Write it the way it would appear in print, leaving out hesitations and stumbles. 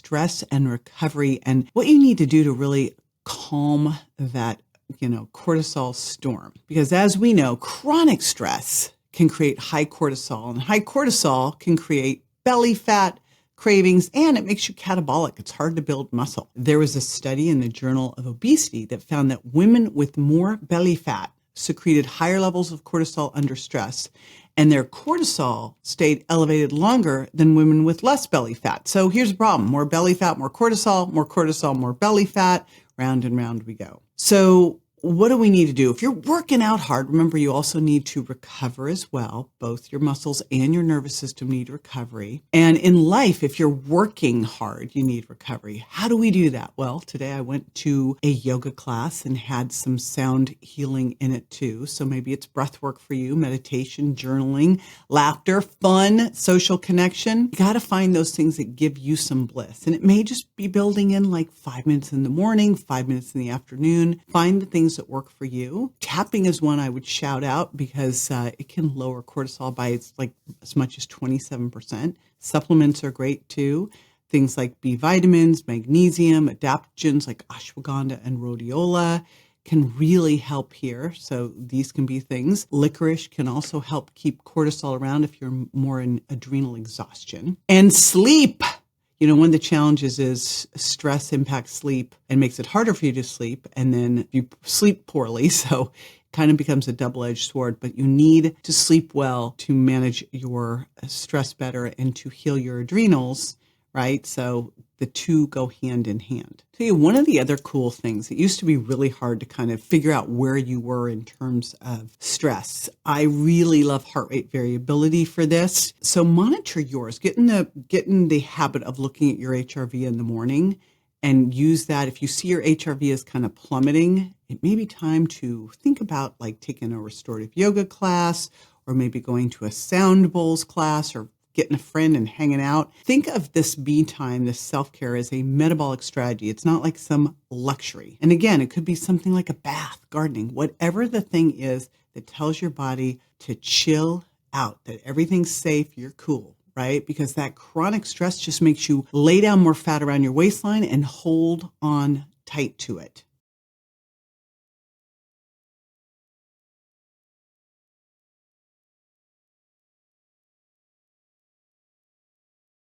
stress and recovery and what you need to do to really calm that, cortisol storm. Because as we know, chronic stress can create high cortisol, and high cortisol can create belly fat, cravings, and it makes you catabolic. It's hard to build muscle. There was a study in the Journal of Obesity that found that women with more belly fat secreted higher levels of cortisol under stress, and their cortisol stayed elevated longer than women with less belly fat. So here's the problem. More belly fat, more cortisol, more belly fat. Round and round we go. So what do we need to do? If you're working out hard, remember you also need to recover as well. Both your muscles and your nervous system need recovery. And in life, if you're working hard, you need recovery. How do we do that? Well, today I went to a yoga class and had some sound healing in it too. So maybe it's breath work for you, meditation, journaling, laughter, fun, social connection. You got to find those things that give you some bliss. And it may just be building in like 5 minutes in the morning, 5 minutes in the afternoon. Find the things that work for you. Tapping is one I would shout out because it can lower cortisol by as much as 27%. Supplements are great too. Things like B vitamins, magnesium, adaptogens like ashwagandha and rhodiola can really help here. So these can be things. Licorice can also help keep cortisol around if you're more in adrenal exhaustion. And sleep. One of the challenges is stress impacts sleep and makes it harder for you to sleep. And then you sleep poorly. So it kind of becomes a double-edged sword, but you need to sleep well to manage your stress better and to heal your adrenals, right? So the two go hand in hand. Tell you, one of the other cool things, it used to be really hard to kind of figure out where you were in terms of stress. I really love heart rate variability for this. So monitor yours. Get in the habit of looking at your HRV in the morning and use that. If you see your HRV is kind of plummeting, it may be time to think about like taking a restorative yoga class or maybe going to a sound bowls class or getting a friend and hanging out. Think of this me time, this self-care as a metabolic strategy. It's not like some luxury. And again, it could be something like a bath, gardening, whatever the thing is that tells your body to chill out, that everything's safe, you're cool, right? Because that chronic stress just makes you lay down more fat around your waistline and hold on tight to it.